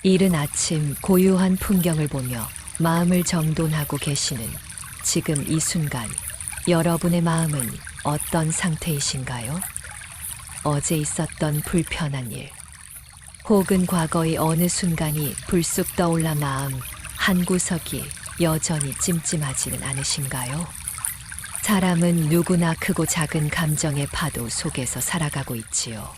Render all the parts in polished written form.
이른 아침 고요한 풍경을 보며 마음을 정돈하고 계시는 지금 이 순간 여러분의 마음은 어떤 상태이신가요? 어제 있었던 불편한 일, 혹은 과거의 어느 순간이 불쑥 떠올라 마음 한구석이 여전히 찜찜하지는 않으신가요? 사람은 누구나 크고 작은 감정의 파도 속에서 살아가고 있지요.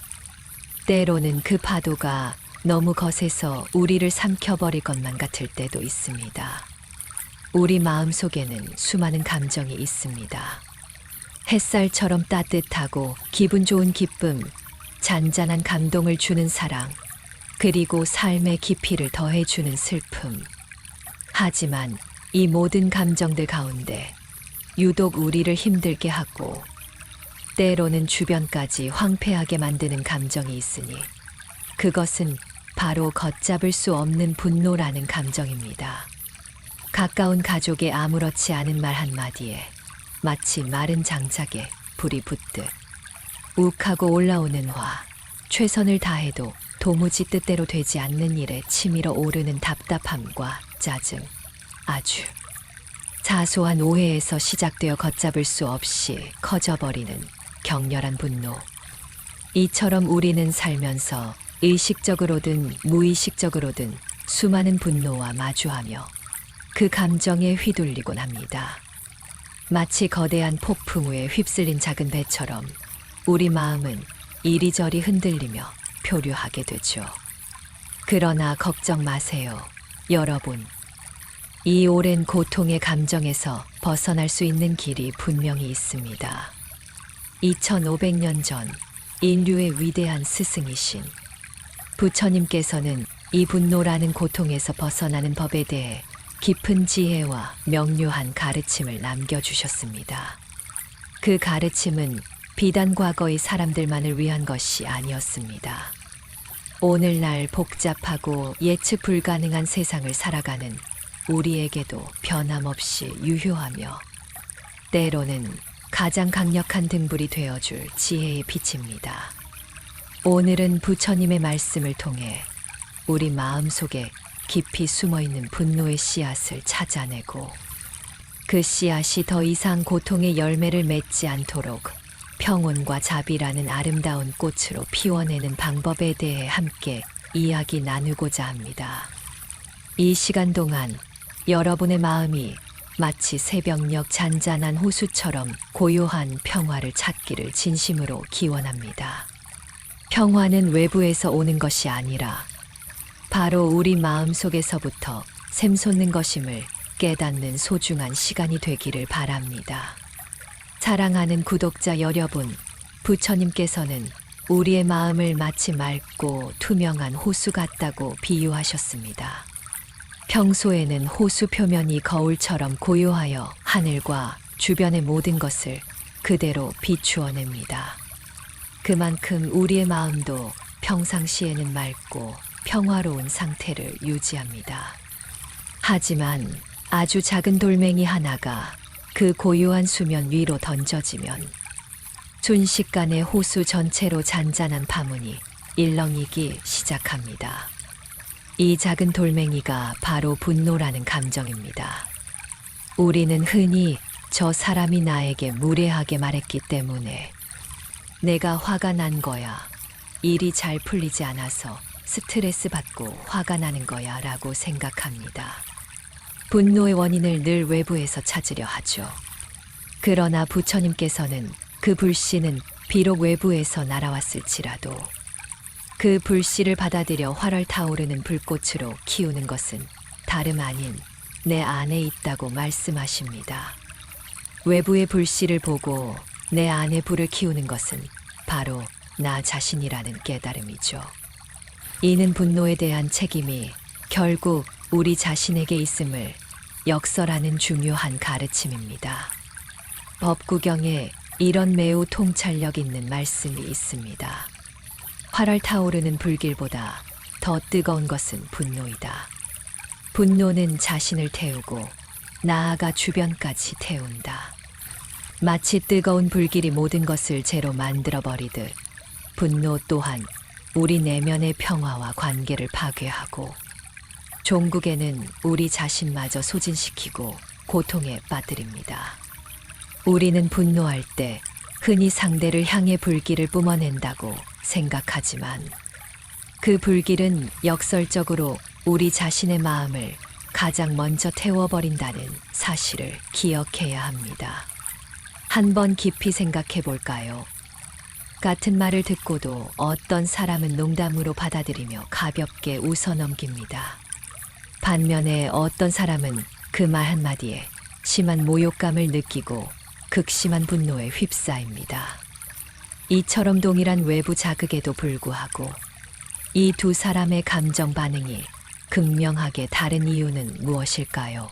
때로는 그 파도가 너무 거세서 우리를 삼켜버릴 것만 같을 때도 있습니다. 우리 마음 속에는 수많은 감정이 있습니다. 햇살처럼 따뜻하고 기분 좋은 기쁨, 잔잔한 감동을 주는 사랑, 그리고 삶의 깊이를 더해주는 슬픔. 하지만 이 모든 감정들 가운데 유독 우리를 힘들게 하고 때로는 주변까지 황폐하게 만드는 감정이 있으니 그것은 바로 걷잡을 수 없는 분노라는 감정입니다. 가까운 가족의 아무렇지 않은 말 한마디에 마치 마른 장작에 불이 붙듯 욱하고 올라오는 화, 최선을 다해도 도무지 뜻대로 되지 않는 일에 치밀어 오르는 답답함과 짜증, 아주 사소한 오해에서 시작되어 걷잡을 수 없이 커져버리는 격렬한 분노. 이처럼 우리는 살면서 의식적으로든 무의식적으로든 수많은 분노와 마주하며 그 감정에 휘둘리곤 합니다. 마치 거대한 폭풍우에 휩쓸린 작은 배처럼 우리 마음은 이리저리 흔들리며 표류하게 되죠. 그러나 걱정 마세요, 여러분. 이 오랜 고통의 감정에서 벗어날 수 있는 길이 분명히 있습니다. 2500년 전 인류의 위대한 스승이신 부처님께서는 이 분노라는 고통에서 벗어나는 법에 대해 깊은 지혜와 명료한 가르침을 남겨주셨습니다. 그 가르침은 비단 과거의 사람들만을 위한 것이 아니었습니다. 오늘날 복잡하고 예측 불가능한 세상을 살아가는 우리에게도 변함없이 유효하며 때로는 가장 강력한 등불이 되어줄 지혜의 빛입니다. 오늘은 부처님의 말씀을 통해 우리 마음속에 깊이 숨어있는 분노의 씨앗을 찾아내고 그 씨앗이 더 이상 고통의 열매를 맺지 않도록 평온과 자비라는 아름다운 꽃으로 피워내는 방법에 대해 함께 이야기 나누고자 합니다. 이 시간 동안 여러분의 마음이 마치 새벽녘 잔잔한 호수처럼 고요한 평화를 찾기를 진심으로 기원합니다. 평화는 외부에서 오는 것이 아니라 바로 우리 마음 속에서부터 샘솟는 것임을 깨닫는 소중한 시간이 되기를 바랍니다. 사랑하는 구독자 여러분, 부처님께서는 우리의 마음을 마치 맑고 투명한 호수 같다고 비유하셨습니다. 평소에는 호수 표면이 거울처럼 고요하여 하늘과 주변의 모든 것을 그대로 비추어냅니다. 그만큼 우리의 마음도 평상시에는 맑고 평화로운 상태를 유지합니다. 하지만 아주 작은 돌멩이 하나가 그 고요한 수면 위로 던져지면 순식간에 호수 전체로 잔잔한 파문이 일렁이기 시작합니다. 이 작은 돌멩이가 바로 분노라는 감정입니다. 우리는 흔히 저 사람이 나에게 무례하게 말했기 때문에 내가 화가 난 거야, 일이 잘 풀리지 않아서 스트레스 받고 화가 나는 거야 라고 생각합니다. 분노의 원인을 늘 외부에서 찾으려 하죠. 그러나 부처님께서는 그 불씨는 비록 외부에서 날아왔을지라도 그 불씨를 받아들여 활활 타오르는 불꽃으로 키우는 것은 다름 아닌 내 안에 있다고 말씀하십니다. 외부의 불씨를 보고 내 안에 불을 키우는 것은 바로 나 자신이라는 깨달음이죠. 이는 분노에 대한 책임이 결국 우리 자신에게 있음을 역설하는 중요한 가르침입니다. 법구경에 이런 매우 통찰력 있는 말씀이 있습니다. 활활 타오르는 불길보다 더 뜨거운 것은 분노이다. 분노는 자신을 태우고 나아가 주변까지 태운다. 마치 뜨거운 불길이 모든 것을 재로 만들어버리듯 분노 또한 우리 내면의 평화와 관계를 파괴하고 종국에는 우리 자신마저 소진시키고 고통에 빠뜨립니다. 우리는 분노할 때 흔히 상대를 향해 불길을 뿜어낸다고 생각하지만 그 불길은 역설적으로 우리 자신의 마음을 가장 먼저 태워버린다는 사실을 기억해야 합니다. 한번 깊이 생각해 볼까요? 같은 말을 듣고도 어떤 사람은 농담으로 받아들이며 가볍게 웃어 넘깁니다. 반면에 어떤 사람은 그 말 한마디에 심한 모욕감을 느끼고 극심한 분노에 휩싸입니다. 이처럼 동일한 외부 자극에도 불구하고 이 두 사람의 감정 반응이 극명하게 다른 이유는 무엇일까요?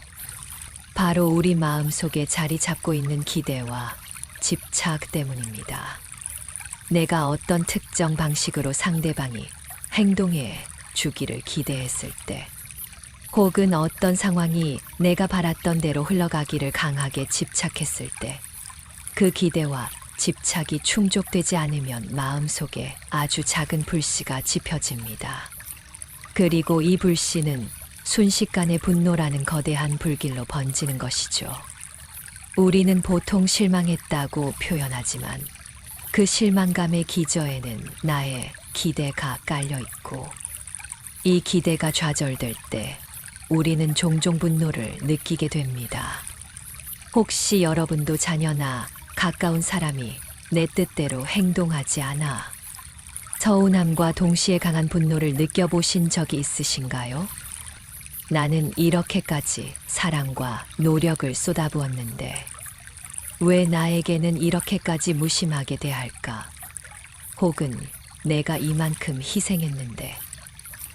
바로 우리 마음속에 자리 잡고 있는 기대와 집착 때문입니다. 내가 어떤 특정 방식으로 상대방이 행동해 주기를 기대했을 때, 혹은 어떤 상황이 내가 바랐던 대로 흘러가기를 강하게 집착했을 때, 그 기대와 집착이 충족되지 않으면 마음속에 아주 작은 불씨가 지펴집니다. 그리고 이 불씨는 순식간에 분노라는 거대한 불길로 번지는 것이죠. 우리는 보통 실망했다고 표현하지만 그 실망감의 기저에는 나의 기대가 깔려 있고, 이 기대가 좌절될 때 우리는 종종 분노를 느끼게 됩니다. 혹시 여러분도 자녀나 가까운 사람이 내 뜻대로 행동하지 않아 서운함과 동시에 강한 분노를 느껴보신 적이 있으신가요? 나는 이렇게까지 사랑과 노력을 쏟아부었는데 왜 나에게는 이렇게까지 무심하게 대할까? 혹은 내가 이만큼 희생했는데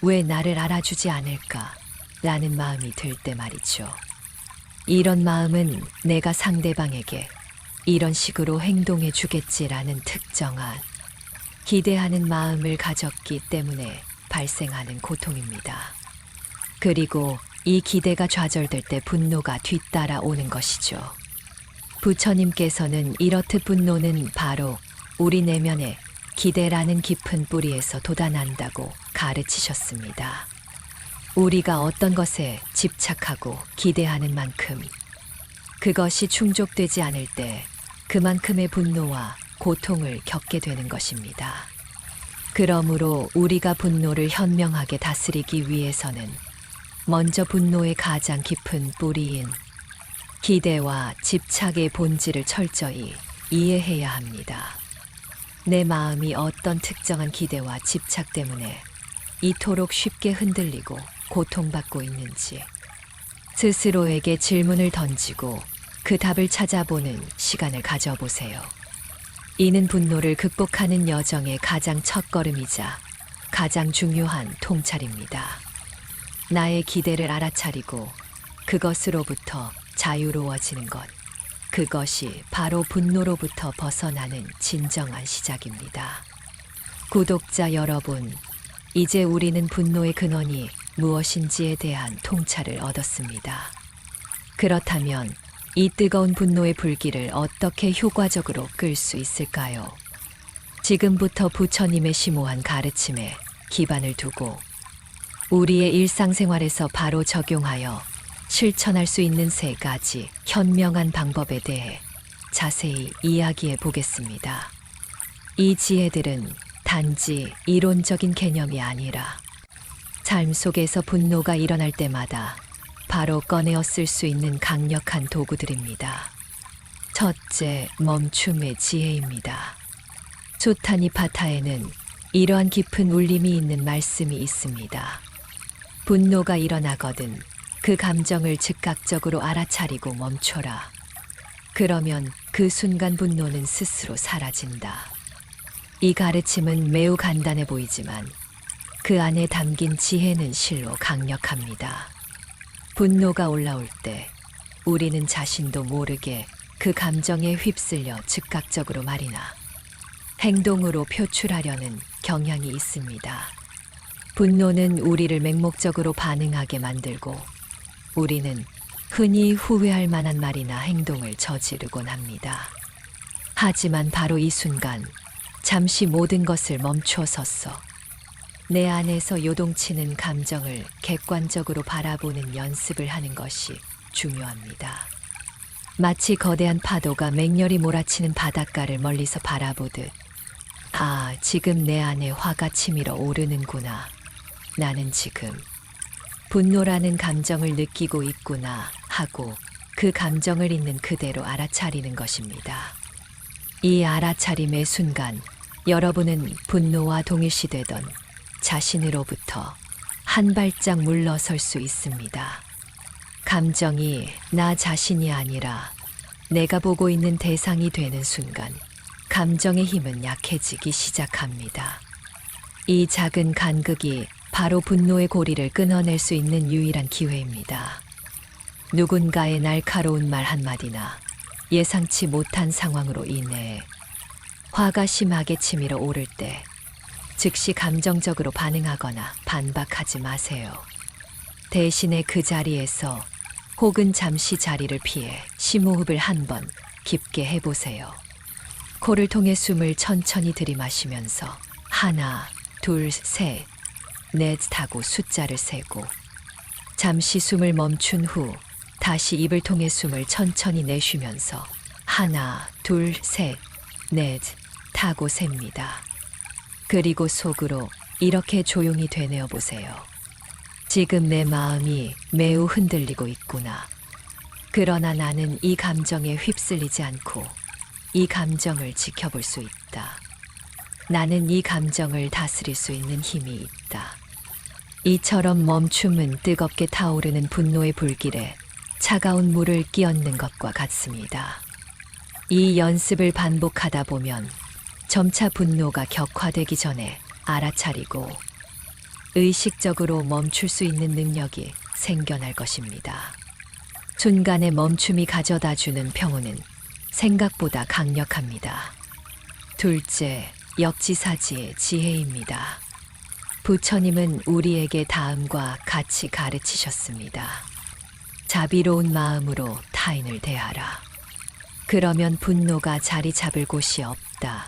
왜 나를 알아주지 않을까? 라는 마음이 들 때 말이죠. 이런 마음은 내가 상대방에게 이런 식으로 행동해 주겠지라는 특정한 기대하는 마음을 가졌기 때문에 발생하는 고통입니다. 그리고 이 기대가 좌절될 때 분노가 뒤따라 오는 것이죠. 부처님께서는 이렇듯 분노는 바로 우리 내면의 기대라는 깊은 뿌리에서 돋아난다고 가르치셨습니다. 우리가 어떤 것에 집착하고 기대하는 만큼 그것이 충족되지 않을 때 그만큼의 분노와 고통을 겪게 되는 것입니다. 그러므로 우리가 분노를 현명하게 다스리기 위해서는 먼저 분노의 가장 깊은 뿌리인 기대와 집착의 본질을 철저히 이해해야 합니다. 내 마음이 어떤 특정한 기대와 집착 때문에 이토록 쉽게 흔들리고 고통받고 있는지 스스로에게 질문을 던지고 그 답을 찾아보는 시간을 가져보세요. 이는 분노를 극복하는 여정의 가장 첫걸음이자 가장 중요한 통찰입니다. 나의 기대를 알아차리고 그것으로부터 자유로워지는 것, 그것이 바로 분노로부터 벗어나는 진정한 시작입니다. 구독자 여러분, 이제 우리는 분노의 근원이 무엇인지에 대한 통찰을 얻었습니다. 그렇다면 이 뜨거운 분노의 불길을 어떻게 효과적으로 끌 수 있을까요? 지금부터 부처님의 심오한 가르침에 기반을 두고 우리의 일상생활에서 바로 적용하여 실천할 수 있는 세 가지 현명한 방법에 대해 자세히 이야기해 보겠습니다. 이 지혜들은 단지 이론적인 개념이 아니라 삶 속에서 분노가 일어날 때마다 바로 꺼내어 쓸 수 있는 강력한 도구들입니다. 첫째, 멈춤의 지혜입니다. 수타니파타에는 이러한 깊은 울림이 있는 말씀이 있습니다. 분노가 일어나거든 그 감정을 즉각적으로 알아차리고 멈춰라. 그러면 그 순간 분노는 스스로 사라진다. 이 가르침은 매우 간단해 보이지만 그 안에 담긴 지혜는 실로 강력합니다. 분노가 올라올 때 우리는 자신도 모르게 그 감정에 휩쓸려 즉각적으로 말이나 행동으로 표출하려는 경향이 있습니다. 분노는 우리를 맹목적으로 반응하게 만들고 우리는 흔히 후회할 만한 말이나 행동을 저지르곤 합니다. 하지만 바로 이 순간 잠시 모든 것을 멈춰 서서 내 안에서 요동치는 감정을 객관적으로 바라보는 연습을 하는 것이 중요합니다. 마치 거대한 파도가 맹렬히 몰아치는 바닷가를 멀리서 바라보듯, 아, 지금 내 안에 화가 치밀어 오르는구나. 나는 지금 분노라는 감정을 느끼고 있구나 하고 그 감정을 있는 그대로 알아차리는 것입니다. 이 알아차림의 순간 여러분은 분노와 동일시되던 자신으로부터 한 발짝 물러설 수 있습니다. 감정이 나 자신이 아니라 내가 보고 있는 대상이 되는 순간 감정의 힘은 약해지기 시작합니다. 이 작은 간극이 바로 분노의 고리를 끊어낼 수 있는 유일한 기회입니다. 누군가의 날카로운 말 한마디나 예상치 못한 상황으로 인해 화가 심하게 치밀어 오를 때 즉시 감정적으로 반응하거나 반박하지 마세요. 대신에 그 자리에서 혹은 잠시 자리를 피해 심호흡을 한번 깊게 해보세요. 코를 통해 숨을 천천히 들이마시면서 하나, 둘, 셋, 넷 하고 숫자를 세고 잠시 숨을 멈춘 후 다시 입을 통해 숨을 천천히 내쉬면서 하나, 둘, 셋, 넷 하고 셉니다. 그리고 속으로 이렇게 조용히 되뇌어 보세요. 지금 내 마음이 매우 흔들리고 있구나. 그러나 나는 이 감정에 휩쓸리지 않고 이 감정을 지켜볼 수 있다. 나는 이 감정을 다스릴 수 있는 힘이 있다. 이처럼 멈춤은 뜨겁게 타오르는 분노의 불길에 차가운 물을 끼얹는 것과 같습니다. 이 연습을 반복하다 보면 점차 분노가 격화되기 전에 알아차리고 의식적으로 멈출 수 있는 능력이 생겨날 것입니다. 순간의 멈춤이 가져다주는 평온은 생각보다 강력합니다. 둘째, 역지사지의 지혜입니다. 부처님은 우리에게 다음과 같이 가르치셨습니다. 자비로운 마음으로 타인을 대하라. 그러면 분노가 자리 잡을 곳이 없다.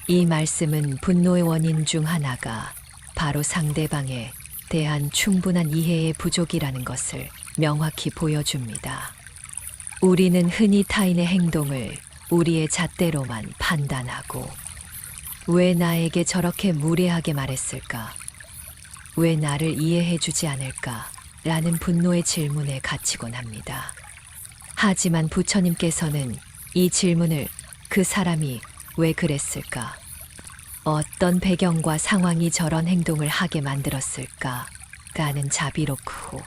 이 말씀은 분노의 원인 중 하나가 바로 상대방에 대한 충분한 이해의 부족이라는 것을 명확히 보여줍니다. 우리는 흔히 타인의 행동을 우리의 잣대로만 판단하고 왜 나에게 저렇게 무례하게 말했을까? 왜 나를 이해해주지 않을까? 라는 분노의 질문에 갇히곤 합니다. 하지만 부처님께서는 이 질문을 그 사람이 왜 그랬을까? 어떤 배경과 상황이 저런 행동을 하게 만들었을까? 라는 자비롭고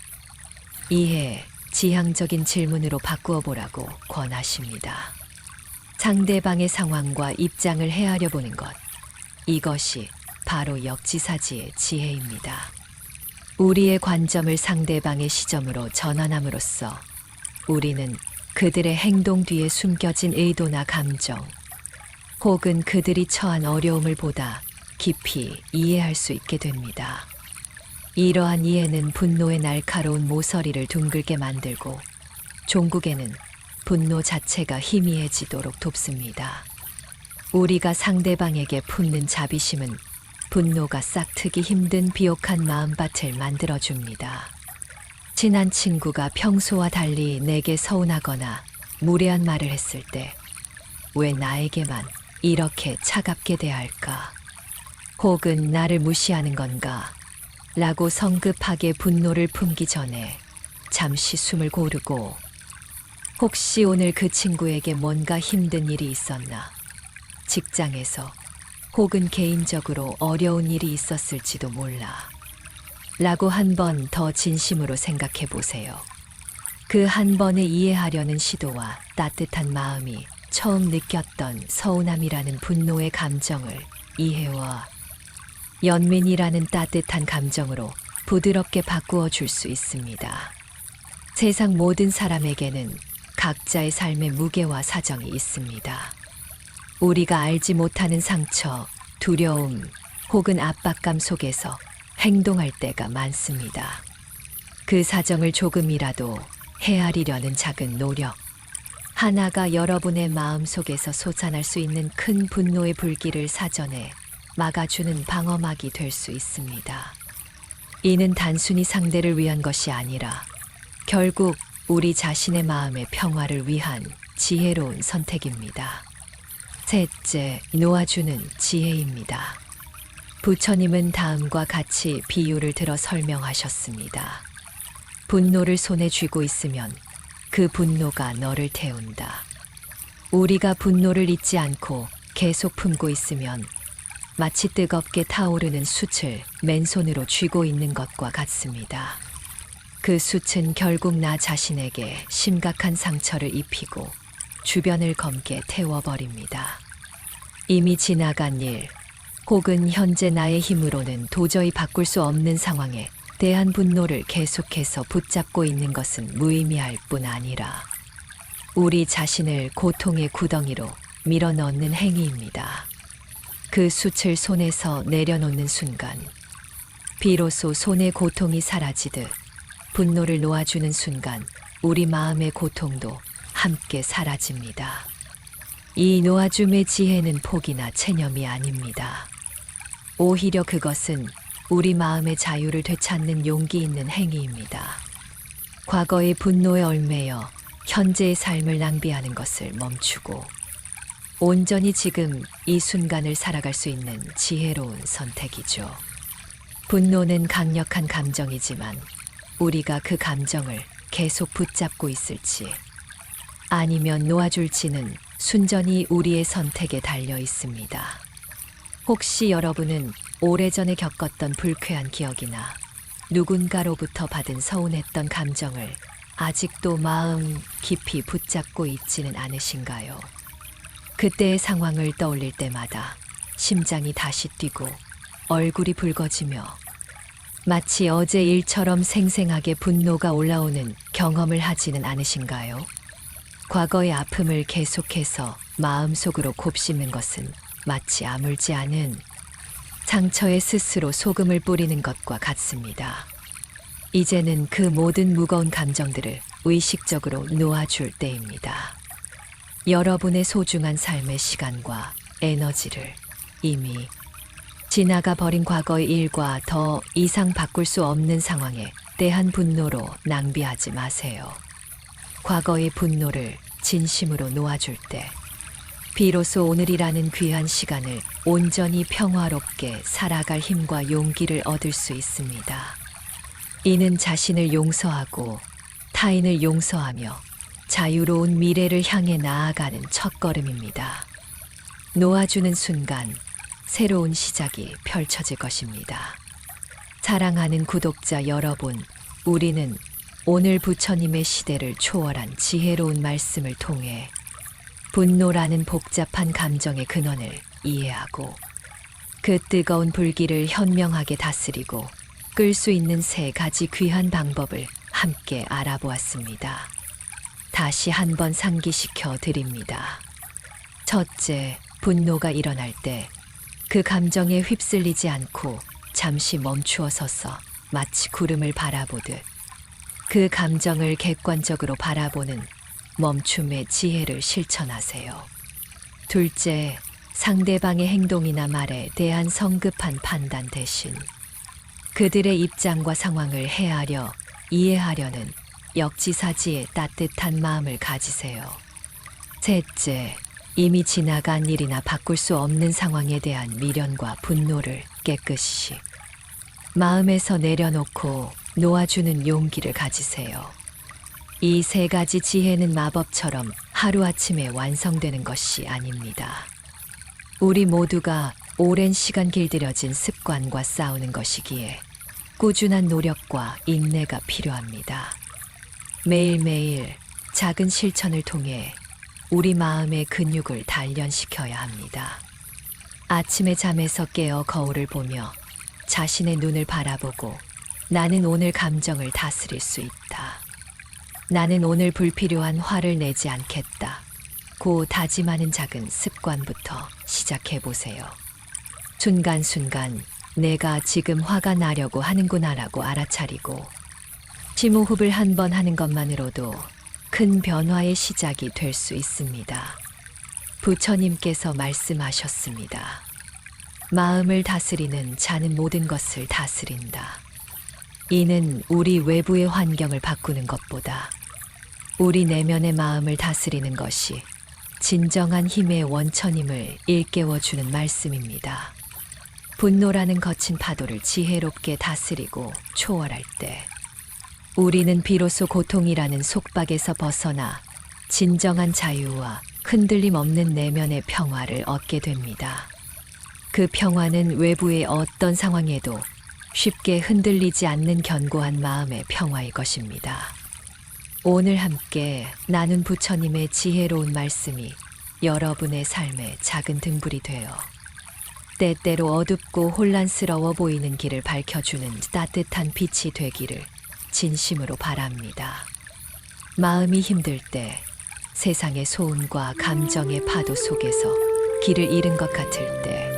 이해, 지향적인 질문으로 바꾸어 보라고 권하십니다. 상대방의 상황과 입장을 헤아려 보는 것. 이것이 바로 역지사지의 지혜입니다. 우리의 관점을 상대방의 시점으로 전환함으로써 우리는 그들의 행동 뒤에 숨겨진 의도나 감정, 혹은 그들이 처한 어려움을 보다 깊이 이해할 수 있게 됩니다. 이러한 이해는 분노의 날카로운 모서리를 둥글게 만들고 종국에는 분노 자체가 희미해지도록 돕습니다. 우리가 상대방에게 품는 자비심은 분노가 싹트기 힘든 비옥한 마음밭을 만들어줍니다. 친한 친구가 평소와 달리 내게 서운하거나 무례한 말을 했을 때 왜 나에게만 이렇게 차갑게 대할까? 혹은 나를 무시하는 건가? 라고 성급하게 분노를 품기 전에 잠시 숨을 고르고 혹시 오늘 그 친구에게 뭔가 힘든 일이 있었나? 직장에서 혹은 개인적으로 어려운 일이 있었을지도 몰라. 라고 한 번 더 진심으로 생각해 보세요. 그 한 번에 이해하려는 시도와 따뜻한 마음이 처음 느꼈던 서운함이라는 분노의 감정을 이해와 연민이라는 따뜻한 감정으로 부드럽게 바꾸어 줄 수 있습니다. 세상 모든 사람에게는 각자의 삶의 무게와 사정이 있습니다. 우리가 알지 못하는 상처, 두려움 혹은 압박감 속에서 행동할 때가 많습니다. 그 사정을 조금이라도 헤아리려는 작은 노력 하나가 여러분의 마음 속에서 솟아날 수 있는 큰 분노의 불길을 사전에 막아주는 방어막이 될 수 있습니다. 이는 단순히 상대를 위한 것이 아니라 결국 우리 자신의 마음의 평화를 위한 지혜로운 선택입니다. 셋째, 놓아주는 지혜입니다. 부처님은 다음과 같이 비유를 들어 설명하셨습니다. 분노를 손에 쥐고 있으면 그 분노가 너를 태운다. 우리가 분노를 잊지 않고 계속 품고 있으면 마치 뜨겁게 타오르는 숯을 맨손으로 쥐고 있는 것과 같습니다. 그 숯은 결국 나 자신에게 심각한 상처를 입히고 주변을 검게 태워버립니다. 이미 지나간 일, 혹은 현재 나의 힘으로는 도저히 바꿀 수 없는 상황에 대한 분노를 계속해서 붙잡고 있는 것은 무의미할 뿐 아니라 우리 자신을 고통의 구덩이로 밀어넣는 행위입니다. 그 숯을 손에서 내려놓는 순간, 비로소 손의 고통이 사라지듯 분노를 놓아주는 순간 우리 마음의 고통도 함께 사라집니다. 이 놓아줌의 지혜는 폭이나 체념이 아닙니다. 오히려 그것은 우리 마음의 자유를 되찾는 용기 있는 행위입니다. 과거의 분노에 얽매여 현재의 삶을 낭비하는 것을 멈추고 온전히 지금 이 순간을 살아갈 수 있는 지혜로운 선택이죠. 분노는 강력한 감정이지만 우리가 그 감정을 계속 붙잡고 있을지 아니면 놓아줄지는 순전히 우리의 선택에 달려 있습니다. 혹시 여러분은 오래전에 겪었던 불쾌한 기억이나 누군가로부터 받은 서운했던 감정을 아직도 마음 깊이 붙잡고 있지는 않으신가요? 그때의 상황을 떠올릴 때마다 심장이 다시 뛰고 얼굴이 붉어지며 마치 어제 일처럼 생생하게 분노가 올라오는 경험을 하지는 않으신가요? 과거의 아픔을 계속해서 마음속으로 곱씹는 것은 마치 아물지 않은 상처에 스스로 소금을 뿌리는 것과 같습니다. 이제는 그 모든 무거운 감정들을 의식적으로 놓아줄 때입니다. 여러분의 소중한 삶의 시간과 에너지를 이미 지나가 버린 과거의 일과 더 이상 바꿀 수 없는 상황에 대한 분노로 낭비하지 마세요. 과거의 분노를 진심으로 놓아줄 때 비로소 오늘이라는 귀한 시간을 온전히 평화롭게 살아갈 힘과 용기를 얻을 수 있습니다. 이는 자신을 용서하고 타인을 용서하며 자유로운 미래를 향해 나아가는 첫걸음입니다. 놓아주는 순간 새로운 시작이 펼쳐질 것입니다. 사랑하는 구독자 여러분, 우리는 오늘 부처님의 시대를 초월한 지혜로운 말씀을 통해 분노라는 복잡한 감정의 근원을 이해하고 그 뜨거운 불길을 현명하게 다스리고 끌 수 있는 세 가지 귀한 방법을 함께 알아보았습니다. 다시 한번 상기시켜 드립니다. 첫째, 분노가 일어날 때 그 감정에 휩쓸리지 않고 잠시 멈추어 서서 마치 구름을 바라보듯 그 감정을 객관적으로 바라보는 멈춤의 지혜를 실천하세요. 둘째, 상대방의 행동이나 말에 대한 성급한 판단 대신 그들의 입장과 상황을 헤아려 이해하려는 역지사지의 따뜻한 마음을 가지세요. 셋째, 이미 지나간 일이나 바꿀 수 없는 상황에 대한 미련과 분노를 깨끗이 마음에서 내려놓고 놓아주는 용기를 가지세요. 이 세 가지 지혜는 마법처럼 하루아침에 완성되는 것이 아닙니다. 우리 모두가 오랜 시간 길들여진 습관과 싸우는 것이기에 꾸준한 노력과 인내가 필요합니다. 매일매일 작은 실천을 통해 우리 마음의 근육을 단련시켜야 합니다. 아침에 잠에서 깨어 거울을 보며 자신의 눈을 바라보고 나는 오늘 감정을 다스릴 수 있다. 나는 오늘 불필요한 화를 내지 않겠다. 고 다짐하는 작은 습관부터 시작해 보세요. 순간순간 내가 지금 화가 나려고 하는구나라고 알아차리고 심호흡을 한 번 하는 것만으로도 큰 변화의 시작이 될 수 있습니다. 부처님께서 말씀하셨습니다. 마음을 다스리는 자는 모든 것을 다스린다. 이는 우리 외부의 환경을 바꾸는 것보다 우리 내면의 마음을 다스리는 것이 진정한 힘의 원천임을 일깨워주는 말씀입니다. 분노라는 거친 파도를 지혜롭게 다스리고 초월할 때 우리는 비로소 고통이라는 속박에서 벗어나 진정한 자유와 흔들림 없는 내면의 평화를 얻게 됩니다. 그 평화는 외부의 어떤 상황에도 쉽게 흔들리지 않는 견고한 마음의 평화일 것입니다. 오늘 함께 나눈 부처님의 지혜로운 말씀이 여러분의 삶의 작은 등불이 되어 때때로 어둡고 혼란스러워 보이는 길을 밝혀주는 따뜻한 빛이 되기를 진심으로 바랍니다. 마음이 힘들 때 세상의 소음과 감정의 파도 속에서 길을 잃은 것 같을 때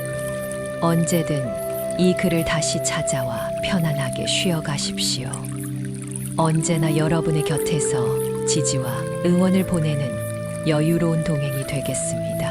언제든 이 글을 다시 찾아와 편안하게 쉬어가십시오. 언제나 여러분의 곁에서 지지와 응원을 보내는 여유로운 동행이 되겠습니다.